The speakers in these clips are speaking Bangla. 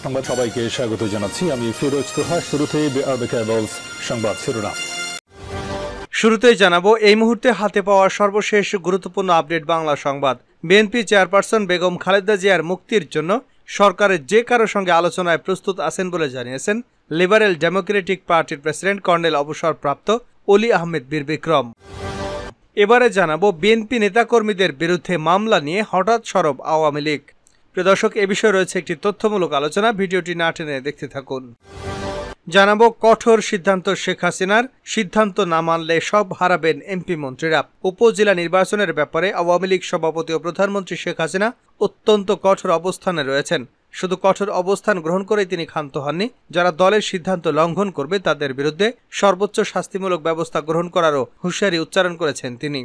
সংবাদ সবাইকে স্বাগত জানাচ্ছি। আমি ফিরোজ তোহা। শুরুতেই সংবাদ শিরোনাম। শুরুতেই জানাবো এই মুহূর্তে হাতে পাওয়া সর্বশেষ গুরুত্বপূর্ণ আপডেট বাংলা সংবাদ। বিএনপি চেয়ারপারসন বেগম খালেদা জিয়ার মুক্তির জন্য সরকারের যে কারো সঙ্গে আলোচনায় প্রস্তুত আছেন বলে জানিয়েছেন লিবারেল ডেমোক্রেটিক পার্টির প্রেসিডেন্ট কর্নেল অবসরপ্রাপ্ত অলি আহমেদ বীর বিক্রম। এবারে জানাবো বিএনপি নেতাকর্মীদের বিরুদ্ধে মামলা নিয়ে হঠাৎ সরব আওয়ামী লীগ। প্রিয় দর্শক, এ বিষয়ে রয়েছে একটি তথ্যমূলক আলোচনা, ভিডিওটি না টেনে দেখতে থাকুন। জানাবো কঠোর সিদ্ধান্ত শেখ হাসিনার, সিদ্ধান্ত না মানলে সব হারাবেন এমপি মন্ত্রীরা। উপজেলা নির্বাচনের ব্যাপারে আওয়ামী লীগ সভাপতি ও প্রধানমন্ত্রী শেখ হাসিনা অত্যন্ত কঠোর অবস্থানে রয়েছেন। শুধু কঠোর অবস্থান গ্রহণ করেই তিনি ক্ষান্ত হননি, যারা দলের সিদ্ধান্ত লঙ্ঘন করবে তাদের বিরুদ্ধে সর্বোচ্চ শাস্তিমূলক ব্যবস্থা গ্রহণ করারও হুঁশিয়ারি উচ্চারণ করেছেন তিনি।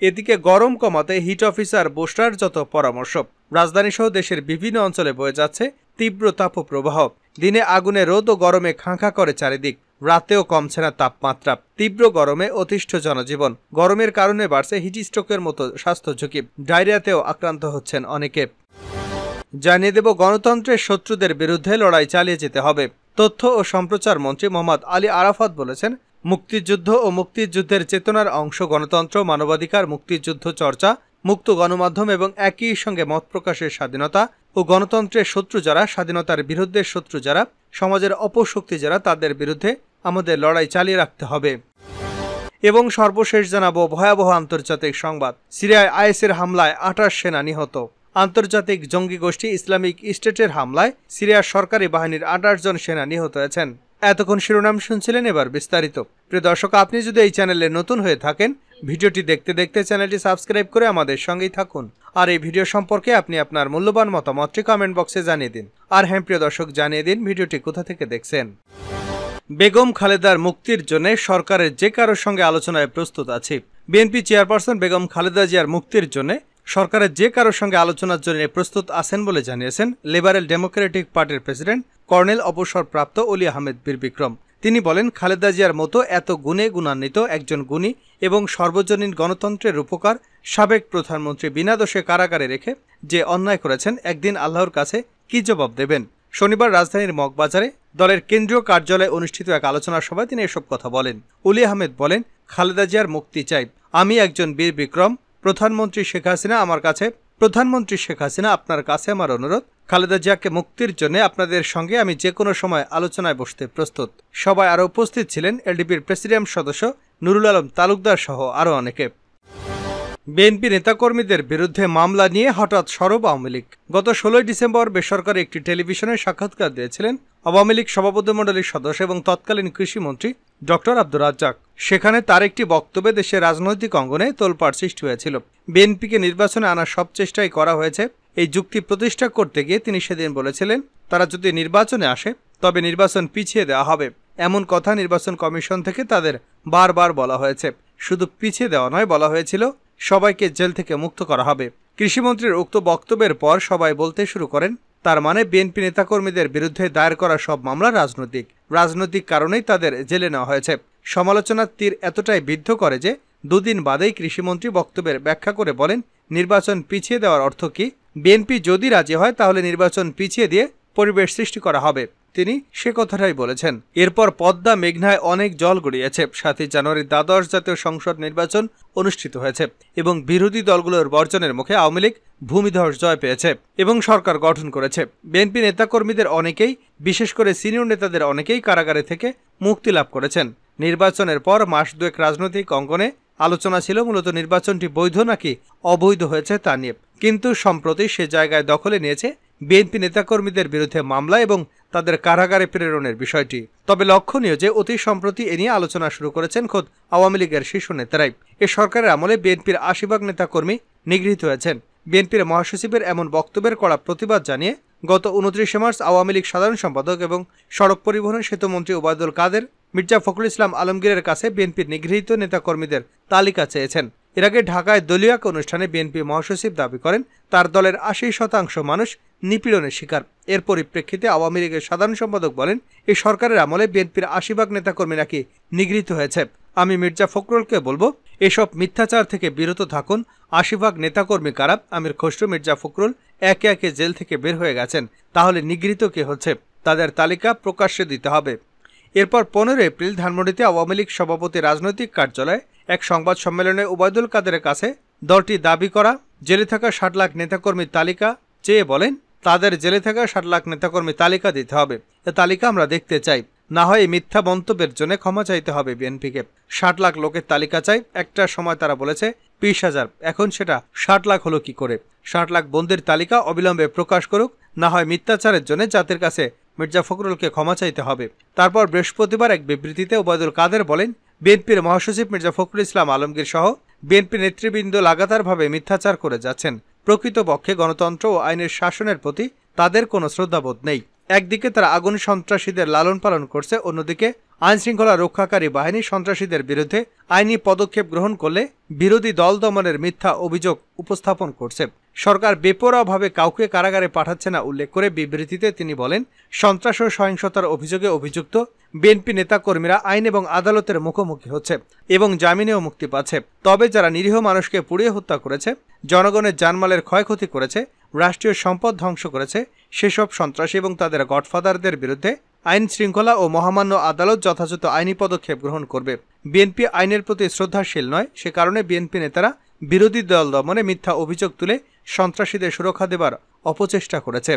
এদিকে গরম কমাতে হিট অফিসার বুস্টার যত পরামর্শ। রাজধানীসহ দেশের বিভিন্ন অঞ্চলে বয়ে যাচ্ছে তীব্র তাপপ্রবাহ। দিনে আগুনে রোদ ও গরমে খাঁ করে চারিদিক, রাতেও কমছে না তাপমাত্রা। তীব্র গরমে অতিষ্ঠ জনজীবন। গরমের কারণে বাড়ছে হিটস্ট্রোকের মতো স্বাস্থ্য ঝুঁকি। ডায়রিয়াতেও আক্রান্ত হচ্ছেন অনেকে। জানিয়ে দেব গণতন্ত্রের শত্রুদের বিরুদ্ধে লড়াই চালিয়ে যেতে হবে। তথ্য ও সম্প্রচার মন্ত্রী মোহাম্মদ আলী আরাফাত বলেছেন, মুক্তিযুদ্ধ ও মুক্তিযুদ্ধের চেতনার অংশ গণতন্ত্র, মানবাধিকার, মুক্তিযুদ্ধ চর্চা, মুক্ত গণমাধ্যম এবং একই সঙ্গে মত প্রকাশের স্বাধীনতা। ও গণতন্ত্রের শত্রু যারা, স্বাধীনতার বিরুদ্ধে শত্রু যারা, সমাজের অপশক্তি যারা, তাদের বিরুদ্ধে আমাদের লড়াই চালিয়ে রাখতে হবে। এবং সর্বশেষ জানাবো ভয়াবহ আন্তর্জাতিক সংবাদ। সিরিয়ায় আইএসের হামলায় 28 সেনা নিহত। আন্তর্জাতিক জঙ্গি গোষ্ঠী ইসলামিক স্টেটের হামলায় সিরিয়ার সরকারি বাহিনীর 28 জন সেনা নিহত হয়েছেন। এতক্ষণ শিরোনাম শুনছিলেন, এবার বিস্তারিত। প্রিয় দর্শক, আপনি যদি এই চ্যানেলে নতুন হয়ে থাকেন, ভিডিওটি দেখতে দেখতে চ্যানেলটি সাবস্ক্রাইব করে আমাদের সঙ্গেই থাকুন। আর এই ভিডিও সম্পর্কে আপনি আপনার মূল্যবান মতামতটি কমেন্ট বক্সে জানিয়ে দিন। আর হ্যাঁ প্রিয় দর্শক, জানিয়ে দিন ভিডিওটি কোথা থেকে দেখছেন। বেগম খালেদার মুক্তির জন্য সরকারের যে কারোর সঙ্গে আলোচনায় প্রস্তুত আছি। বিএনপি চেয়ারপারসন বেগম খালেদা জিয়ার মুক্তির জন্য সরকারের যে কারোর সঙ্গে আলোচনার জন্য প্রস্তুত আছেন বলে জানিয়েছেন লিবারেল ডেমোক্রেটিক পার্টির প্রেসিডেন্ট কর্নেল অবসরপ্রাপ্ত অলি আহমেদ বীর বিক্রম। তিনি বলেন, খালেদা জিয়ার মতো এত গুণে গুণান্বিত একজন গুণী এবং সর্বজনীন গণতন্ত্রের রূপকার সাবেক প্রধানমন্ত্রী বিনা দোষে কারাগারে রেখে যে অন্যায় করেছেন, একদিন আল্লাহর কাছে কি জবাব দেবেন। শনিবার রাজধানীর মগবাজারে দলের কেন্দ্রীয় কার্যালয়ে অনুষ্ঠিত এক আলোচনা সভায় তিনি এসব কথা বলেন। অলি আহমেদ বলেন, খালেদা জিয়ার মুক্তি চাই। আমি একজন বীর বিক্রম। প্রধানমন্ত্রী শেখ হাসিনা, আপনার কাছে আমার অনুরোধ, খালেদা জিয়াকে মুক্তির জন্য আপনাদের সঙ্গে আমি যে কোনো সময় আলোচনায় বসতে প্রস্তুত। সবাই আরও উপস্থিত ছিলেন এলডিপির প্রেসিডিয়াম সদস্য নুরুল আলম তালুকদার সহ আরও অনেকে। বিএনপি নেতাকর্মীদের বিরুদ্ধে মামলা নিয়ে হঠাৎ সরব আওয়ামী লীগ। গত 16 ডিসেম্বর বেসরকারি একটি টেলিভিশনে সাক্ষাৎকার দিয়েছিলেন আওয়ামী লীগ সভাপতিমণ্ডলীর সদস্য এবং তৎকালীন কৃষিমন্ত্রী ডক্টর আব্দুর রাজ্জাক। সেখানে তার একটি বক্তব্যে দেশের রাজনৈতিক অঙ্গনে তোলপাড় সৃষ্টি হয়েছিল। বিএনপিকে নির্বাচনে আনার সব চেষ্টাই করা হয়েছে। এই যুক্তি প্রতিষ্ঠা করতে গিয়ে তিনি সেদিন বলেছিলেন, তারা যদি নির্বাচনে আসে তবে নির্বাচন পিছিয়ে দেওয়া হবে। এমন কথা নির্বাচন কমিশন থেকে তাদের বারবার বলা হয়েছে। শুধু পিছিয়ে দেওয়া নয়, বলা হয়েছিল সবাইকে জেল থেকে মুক্ত করা হবে। কৃষিমন্ত্রীর উক্ত বক্তব্যের পর সবাই বলতে শুরু করেন, তার মানে বিএনপি নেতাকর্মীদের বিরুদ্ধে দায়ের করা সব মামলা রাজনৈতিক কারণেই তাদের জেলে নেওয়া হয়েছে। সমালোচনার তীর এতটাই বিদ্ধ করে যে দুদিন বাদেই কৃষিমন্ত্রী বক্তব্যের ব্যাখ্যা করে বলেন, নির্বাচন পিছিয়ে দেওয়ার অর্থ কি? বিএনপি যদি রাজি হয় তাহলে নির্বাচন পিছিয়ে দিয়ে পরিবেশ সৃষ্টি করা হবে। তিনি সে কথাটাই বলেছেন। এরপর পদ্মা মেঘনায় অনেক জল গড়িয়েছে। 7 জানুয়ারি দ্বাদশ জাতীয় সংসদ নির্বাচন অনুষ্ঠিত হয়েছে এবং বিরোধী দলগুলোর বর্জনের মুখে আওয়ামী লীগ ভূমিধস জয় পেয়েছে এবং সরকার গঠন করেছে। বিএনপি নেতাকর্মীদের অনেকেই, বিশেষ করে সিনিয়র নেতাদের অনেকেই কারাগারে থেকে মুক্তি লাভ করেছেন। নির্বাচনের পর মাস দুয়েক রাজনৈতিক অঙ্গনে আলোচনা ছিল মূলত নির্বাচনটি বৈধ নাকি অবৈধ হয়েছে তা নিয়ে। কিন্তু সম্প্রতি সে জায়গায় দখলে নিয়েছে বিএনপি নেতাকর্মীদের বিরুদ্ধে মামলা এবং তাদের কারাগারে প্রেরণের বিষয়টি। তবে লক্ষণীয় যে অতি সম্প্রতি এ নিয়ে আলোচনা শুরু করেছেন খোদ আওয়ামী লীগের শীর্ষ নেতারাই। এ সরকারের আমলে বিএনপির 80 ভাগ নেতাকর্মী নিগৃহীত হয়েছেন। বিএনপির মহাসচিবের এমন বক্তব্যের কড়া প্রতিবাদ জানিয়ে গত 29 মার্চ আওয়ামী লীগ সাধারণ সম্পাদক এবং সড়ক পরিবহন সেতুমন্ত্রী ওবায়দুল কাদের মির্জা ফখরুল ইসলাম আলমগীরের কাছে বিএনপির নিগৃহীত নেতাকর্মীদের তালিকা চেয়েছেন। এর আগে ঢাকায় দলীয় এক অনুষ্ঠানে বিএনপি মহাসচিব দাবি করেন, তার দলের 80% মানুষ নিপীড়নের শিকার। এর পরিপ্রেক্ষিতে আওয়ামী লীগের সাধারণ সম্পাদক বলেন, এই সরকারের আমলে বিএনপির 80 ভাগ নেতাকর্মী নাকি নিগৃহীত হয়েছে। আমি মির্জা ফখরুলকে বলবো, এসব মিথ্যাচার থেকে বিরত থাকুন। ৮০ ভাগ নেতাকর্মী কারা? আমির খসরু, মির্জা ফখরুল একে একে জেল থেকে বের হয়ে গেছেন। তাহলে নিগৃহীত কে হচ্ছে? তাদের তালিকা প্রকাশ্যে দিতে হবে। এরপর 15 এপ্রিল ধানমন্ডিতে আওয়ামী লীগ সভাপতি রাজনৈতিক কার্যালয়ে এক সংবাদ সম্মেলনে ওবায়দুল কাদেরের কাছে দলটি দাবি করা জেলে থাকা ৬০ লাখ নেতাকর্মীর তালিকা চেয়ে বলেন, তাদের জেলে থাকা ৬০ লাখ নেতাকর্মীর তালিকা দিতে হবে। এ তালিকা আমরা দেখতে চাই। না হয় এই মিথ্যা মন্তব্যের জন্য ক্ষমা চাইতে হবে বিএনপিকে। ৬০ লাখ লোকের তালিকা চাই। একটা সময় তারা বলেছে ২০,০০০, এখন সেটা ৬০ লাখ হলো কি করে? ৬০ লাখ বন্দির তালিকা অবিলম্বে প্রকাশ করুক, না হয় মিথ্যাচারের জন্য জাতির কাছে মির্জা ফখরুলকে ক্ষমা চাইতে হবে। তারপর বৃহস্পতিবার এক বিবৃতিতে ওবায়দুল কাদের বলেন, বিএনপির মহাসচিব মির্জা ফখরুল ইসলাম আলমগীর সহ বিএনপি নেতৃবৃন্দ লাগাতারভাবে মিথ্যাচার করে যাচ্ছেন। প্রকৃতপক্ষে গণতন্ত্র ও আইনের শাসনের প্রতি তাদের কোনো শ্রদ্ধাবোধ নেই। একদিকে তারা আগুন সন্ত্রাসীদের লালন পালন করছে, অন্যদিকে আইন শৃঙ্খলা রক্ষাকারী বাহিনী সন্ত্রাসীদের বিরুদ্ধে আইনি পদক্ষেপ গ্রহণ করলে বিরোধী দল দমনের মিথ্যা অভিযোগ উপস্থাপন করছে। সরকার বেপরোয়াভাবে কাউকে কারাগারে পাঠাচ্ছে না উল্লেখ করে বিবৃতিতে তিনি বলেন, সন্ত্রাস ও সহিংসতার অভিযোগে অভিযুক্ত বিএনপি নেতাকর্মীরা আইন এবং আদালতের মুখোমুখি হচ্ছে এবং জামিনেও মুক্তি পাচ্ছে। তবে যারা নিরীহ মানুষকে পুড়িয়ে হত্যা করেছে, জনগণের জানমালের ক্ষয়ক্ষতি করেছে, রাষ্ট্রীয় সম্পদ ধ্বংস করেছে, সেসব সন্ত্রাসী এবং তাদের গডফাদারদের বিরুদ্ধে আইন শৃঙ্খলা ও মহামান্য আদালত যথাযথ আইনি পদক্ষেপ গ্রহণ করবে। বিএনপি আইনের প্রতি শ্রদ্ধাশীল নয়, সে কারণে বিএনপি নেতারা বিরোধী দল দমনে মিথ্যা অভিযোগ তুলে সন্ত্রাসীদের সুরক্ষা দেবার অপচেষ্টা করেছে।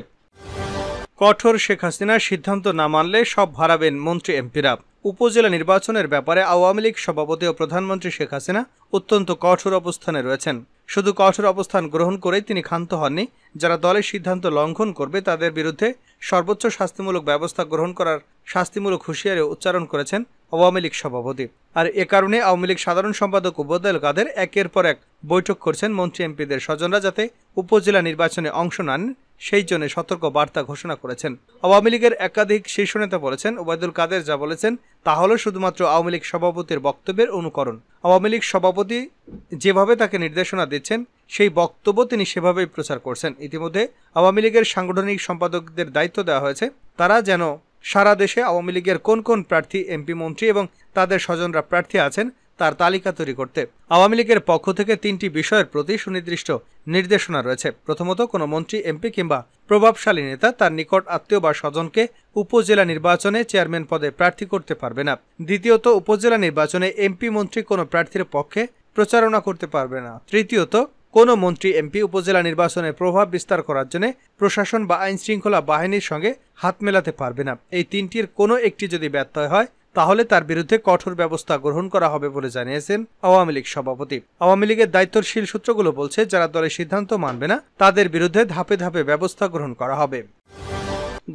কঠোর শেখ হাসিনার সিদ্ধান্ত না মানলে সব হারাবেন মন্ত্রী এমপিরা। উপজেলা নির্বাচনের ব্যাপারে আওয়ামী লীগ সভাপতি ও প্রধানমন্ত্রী শেখ হাসিনা অত্যন্ত কঠোর অবস্থানে রয়েছেন। শুধু কঠোর অবস্থান গ্রহণ করেই তিনি ক্ষান্ত হননি, যারা দলের সিদ্ধান্ত লঙ্ঘন করবে তাদের বিরুদ্ধে সর্বোচ্চ শাস্তিমূলক ব্যবস্থা গ্রহণ করার শাস্তিমূলক হুঁশিয়ারি উচ্চারণ করেছেন আওয়ামী লীগ সভাপতি। আর এ কারণে আওয়ামী লীগ সাধারণ সম্পাদক ওবায়দুল কাদের একের পর এক বৈঠক করছেন মন্ত্রী এমপিদের স্বজনরা যাতে উপজেলা নির্বাচনে অংশ নেন, সেই জন্য সতর্ক বার্তা ঘোষণা করেছেন। আওয়ামী লীগের একাধিক শীর্ষ নেতা বলেছেন, ওবায়দুল কাদের যা বলেছেন তা হলো শুধুমাত্র আওয়ামী লীগ সভাপতির বক্তব্যের অনুকরণ। আওয়ামী লীগ সভাপতি যেভাবে তাকে নির্দেশনা দিচ্ছেন সেই বক্তব্য তিনি সেভাবেই প্রচার করছেন। ইতিমধ্যে আওয়ামী লীগের সাংগঠনিক সম্পাদকদের দায়িত্ব দেওয়া হয়েছে, তারা যেন সারা দেশে আওয়ামী লীগের কোন কোন প্রার্থী, এমপি, মন্ত্রী এবং তাদের স্বজনরা প্রার্থী আছেন তার তালিকা তৈরি করতে। আওয়ামী লীগের পক্ষ থেকে 3টি বিষয়ের প্রতি সুনির্দিষ্ট নির্দেশনা রয়েছে। প্রথমত, কোনো মন্ত্রী, এমপি কিংবা প্রভাবশালী নেতা তার নিকট আত্মীয় বা স্বজনকে উপজেলা নির্বাচনে চেয়ারম্যান পদে প্রার্থী করতে পারবে না। দ্বিতীয়ত, উপজেলা নির্বাচনে এমপি, মন্ত্রী কোনো প্রার্থীর পক্ষে প্রচারণা করতে পারবে না। তৃতীয়ত, কোনো মন্ত্রী, এমপি উপজেলা নির্বাচনে প্রভাব বিস্তার করার জন্য প্রশাসন বা আইন শৃঙ্খলা বাহিনীর সঙ্গে হাত মেলাতে পারবে না। এই 3টির কোনো একটি যদি ব্যত্যয় হয় তাহলে তার বিরুদ্ধে কঠোর ব্যবস্থা গ্রহণ করা হবে বলে জানিয়েছেন আওয়ামী লীগ সভাপতি। আওয়ামী লীগের দায়িত্বশীল সূত্রগুলো বলছে, যারা দলের সিদ্ধান্ত মানবে না তাদের বিরুদ্ধে ধাপে ধাপে ব্যবস্থা গ্রহণ করা হবে।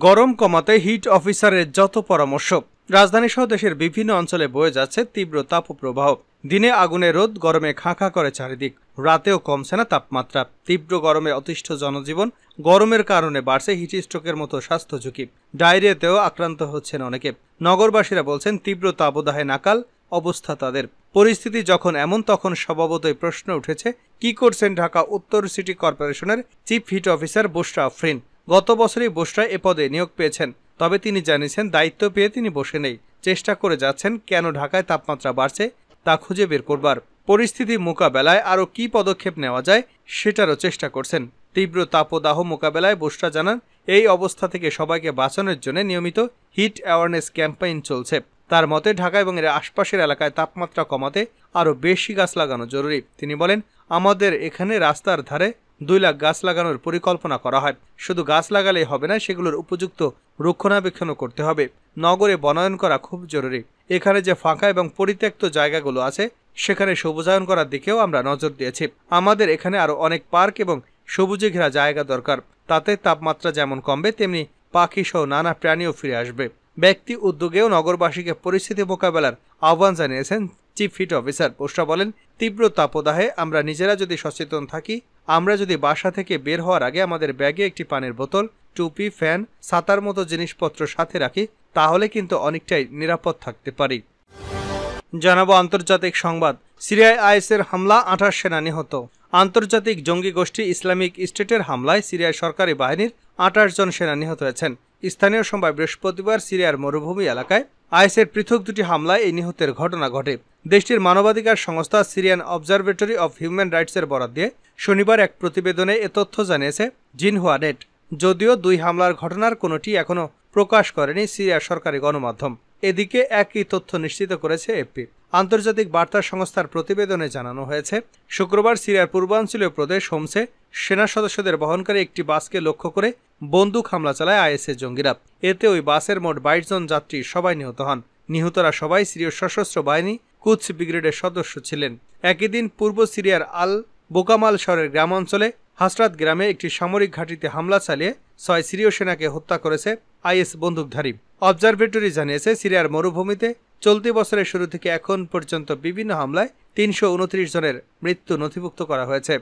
গরম কমাতে হিট অফিসারের যত পরামর্শ। রাজধানী সহ দেশের বিভিন্ন অঞ্চলে বয়ে যাচ্ছে তীব্র তাপপ্রবাহ। দিনে আগুনে রোদ, গরমে খাঁ খাঁ করে চারিদিক। রাতেও কমছে না তাপমাত্রা। তীব্র গরমে অতিষ্ঠ জনজীবন। গরমের কারণে বাড়ছে হিটস্ট্রোকের মতো স্বাস্থ্য ঝুঁকি। ডায়রিয়াতেও আক্রান্ত হচ্ছেন অনেকে। নগরবাসীরা বলছেন, তীব্র তাপদাহে নাকাল অবস্থা তাদের। পরিস্থিতি যখন এমন, তখন স্বভাবতই প্রশ্ন উঠেছে, কি করছেন ঢাকা উত্তর সিটি কর্পোরেশনের চিফ হিট অফিসার বুশরা আফরিন। গত বছরই বুশরা এ পদে নিয়োগ পেয়েছেন, তবে তিনি জানিয়েছেন দায়িত্ব পেয়ে তিনি বসে নেই, চেষ্টা করে যাচ্ছেন কেন ঢাকায় তাপমাত্রা বাড়ছে তা খুঁজে বের করবার। পরিস্থিতি মোকাবেলায় আরও কি পদক্ষেপ নেওয়া যায় সেটারও চেষ্টা করছেন। তীব্র তাপদাহ মোকাবেলায় বুশরা জানান, এই অবস্থা থেকে সবাইকে বাঁচানোর জন্য নিয়মিত হিট অ্যাওয়ারনেস ক্যাম্পেইন চলছে। তার মতে ঢাকা এবং এর আশপাশের এলাকায় তাপমাত্রা কমাতে আরও বেশি গাছ লাগানো জরুরি। তিনি বলেন, আমাদের এখানে রাস্তার ধারে 2 লাখ গাছ লাগানোর পরিকল্পনা করা হয়। শুধু গাছ লাগালেই হবে না, সেগুলোর উপযুক্ত রক্ষণাবেক্ষণও করতে হবে। নগরে বনায়ন করা খুব জরুরি। এখানে যে ফাঁকা এবং পরিত্যক্ত জায়গাগুলো আছে সেখানে সবুজায়ন করার দিকেও আমরা নজর দিয়েছি। আমাদের এখানে আরও অনেক পার্ক এবং সবুজে ঘেরা জায়গা দরকার। তাতে তাপমাত্রা যেমন কমবে তেমনি পাখি সহ নানা প্রাণীও ফিরে আসবে। ব্যক্তি উদ্যোগেও নগরবাসীকে পরিস্থিতি মোকাবেলার আহ্বান জানিয়েছেন চিফ হিট অফিসার। বুশরা বলেন, তীব্র তাপদাহে আমরা নিজেরা যদি সচেতন থাকি, আমরা যদি বাসা থেকে বের হওয়ার আগে আমাদের ব্যাগে একটি পানির বোতল, টুপি, ফ্যান, ছাতার মতো জিনিসপত্র সাথে রাখি, তাহলে কিন্তু অনেকটাই নিরাপদ থাকতে পারি। জানাবো আন্তর্জাতিক সংবাদ। সিরিয়ায় আইএসের হামলা, 28 সেনা নিহত। আন্তর্জাতিক জঙ্গি গোষ্ঠী ইসলামিক স্টেটের হামলায় সিরিয়ার সরকারি বাহিনীর 28 জন সেনা নিহত হয়েছেন। স্থানীয় সময় বৃহস্পতিবার সিরিয়ার মরুভূমি এলাকায় আইএসের পৃথক দুটি হামলায় এই নিহতের ঘটনা ঘটে। দেশটির মানবাধিকার সংস্থা সিরিয়ান অবজারভেটরি অফ হিউম্যান রাইটসের বরাত দিয়ে শনিবার এক প্রতিবেদনে এ তথ্য জানিয়েছে জিনহুয়া নেট। যদিও দুই হামলার ঘটনার কোনোটি এখনও প্রকাশ করেনি সিরিয়ার সরকারি গণমাধ্যম। এদিকে একই তথ্য নিশ্চিত করেছে এফপি। আন্তর্জাতিক বার্তা সংস্থার প্রতিবেদনে জানানো হয়েছে, শুক্রবার সিরিয়ার পূর্বাঞ্চলীয় প্রদেশ হোমসে সেনা সদস্যদের বহনকারী একটি বাসকে লক্ষ্য করে বন্দুক হামলা চালায় আইএসের জঙ্গিরা। এতে ওই বাসের মোট 22 জন যাত্রী সবাই নিহত হন। নিহতরা সবাই সিরীয় সশস্ত্র বাহিনী কুদস ব্রিগেডের সদস্য ছিলেন। একই দিন পূর্ব সিরিয়ার আল বোকামাল শহরের গ্রামাঞ্চলে হাসরাত গ্রামে একটি সামরিক ঘাঁটিতে হামলা চালিয়ে 6 সিরীয় সেনাকে হত্যা করেছে আইএস বন্দুকধারী। অবজারভেটরি জানিয়েছে, সিরিয়ার মরুভূমিতে চলতি বছরের শুরু থেকে এখন পর্যন্ত বিভিন্ন হামলায় 329 জনের মৃত্যু নথিভুক্ত করা হয়েছে।